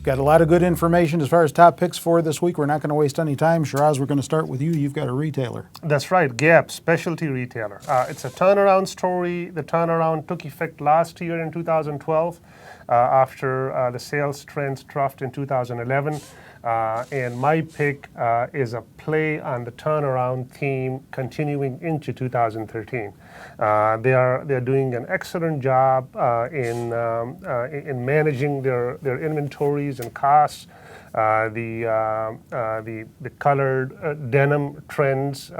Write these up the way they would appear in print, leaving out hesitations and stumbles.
Got a lot of good information as far as top picks for this week. We're not going to waste any time. Shiraz, we're going to start with you. You've got a retailer. That's right, Gap, specialty retailer. It's a turnaround story. The turnaround took effect last year in 2012 after the sales trends troughed in 2011. And my pick is a play on the turnaround theme continuing into 2013. They're doing an excellent job in managing their inventories and costs. The colored denim trends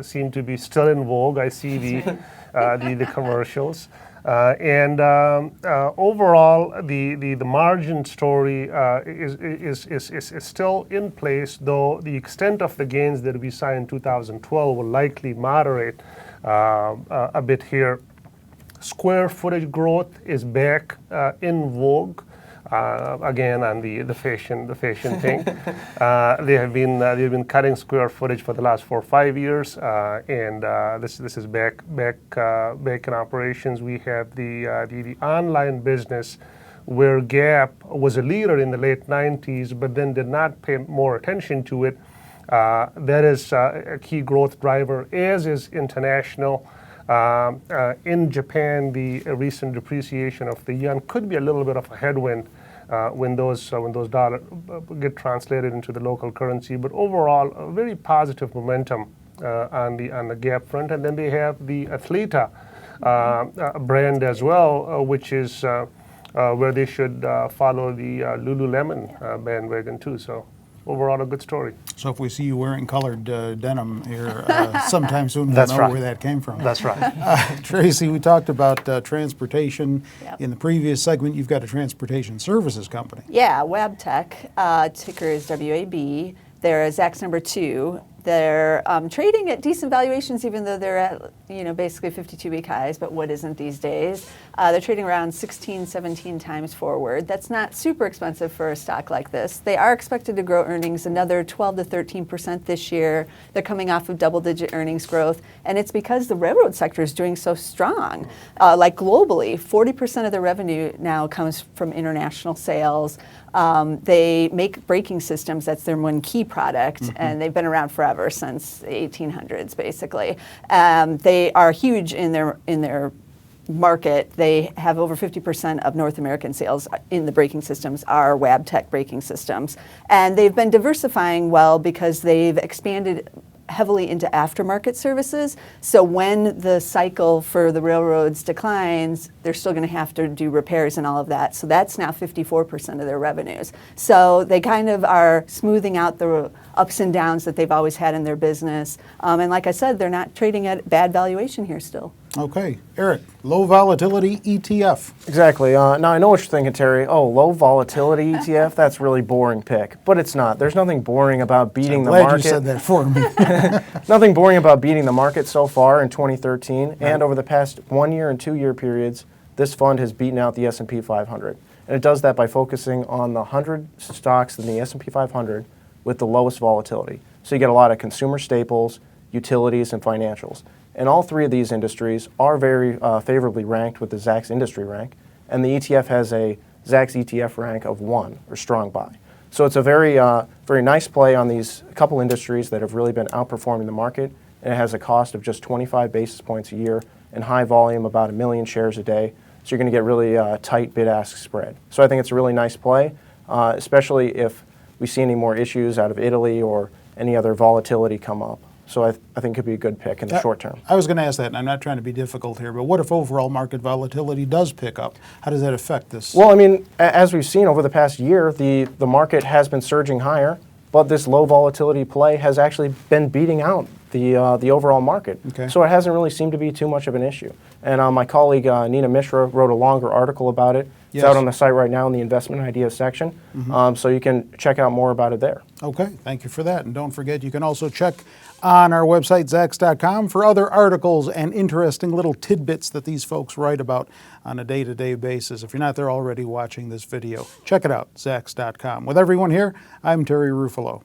seem to be still in vogue. I see the commercials. Overall, the margin story is still in place, though the extent of the gains that we saw in 2012 will likely moderate a bit here. Square footage growth is back in vogue. Again, on the fashion thing, they've been cutting square footage for the last 4 or 5 years, and this is back in operations. We have the online business, where Gap was a leader in the late 90s, but then did not pay more attention to it. That is a key growth driver, as is international. In Japan, the recent depreciation of the yen could be a little bit of a headwind when those dollars get translated into the local currency. But overall, a very positive momentum on the Gap front. And then they have the Athleta brand as well, which is where they should follow the Lululemon bandwagon too. So overall, a good story. So if we see you wearing colored denim here sometime soon, we'll That's know right. where that came from. That's right. Tracy, we talked about transportation. Yep. In the previous segment, you've got a transportation services company. Yeah, Wabtec, ticker is WAB. They're Zacks number 2. They're trading at decent valuations, even though they're at basically 52-week highs. But what isn't these days? They're trading around 16, 17 times forward. That's not super expensive for a stock like this. They are expected to grow earnings another 12 to 13% this year. They're coming off of double-digit earnings growth, and it's because the railroad sector is doing so strong. Like globally, 40% of their revenue now comes from international sales. They make braking systems. That's their one key product, and they've been around forever, since the 1800s, basically. They are huge in their market. They have over 50% of North American sales in the braking systems are Wabtec braking systems. And they've been diversifying well because they've expanded heavily into aftermarket services. So when the cycle for the railroads declines, they're still going to have to do repairs and all of that. So that's now 54% of their revenues. So they kind of are smoothing out the ups and downs that they've always had in their business. And like I said, they're not trading at bad valuation here still. Okay, Eric, low volatility ETF. Exactly. Now I know what you're thinking, Terry. Oh, low volatility ETF? That's really boring pick. But it's not. There's nothing boring about beating the Glad market. you said that for me. Nothing boring about beating the market so far in 2013. And over the past 1 year and 2 year periods, this fund has beaten out the S&P 500. And it does that by focusing on the 100 stocks in the S&P 500 with the lowest volatility. So you get a lot of consumer staples, utilities, and financials. And all 3 of these industries are very favorably ranked with the Zacks industry rank, and the ETF has a Zacks ETF rank of 1, or strong buy. So it's a very nice play on these couple industries that have really been outperforming the market, and it has a cost of just 25 basis points a year and high volume, about 1 million shares a day. So you're going to get really tight bid-ask spread. So I think it's a really nice play, especially if we see any more issues out of Italy or any other volatility come up. So I think it could be a good pick in the short term. I was going to ask that, and I'm not trying to be difficult here, but what if overall market volatility does pick up? How does that affect this? Well, I mean, as we've seen over the past year, the market has been surging higher, but this low volatility play has actually been beating out the overall market. Okay. So it hasn't really seemed to be too much of an issue. And my colleague Nina Mishra wrote a longer article about it. It's out on the site right now in the investment ideas section. So you can check out more about it there. Okay, thank you for that. And don't forget, you can also check on our website, Zacks.com, for other articles and interesting little tidbits that these folks write about on a day-to-day basis. If you're not there already watching this video, check it out, Zacks.com. With everyone here, I'm Terry Ruffalo.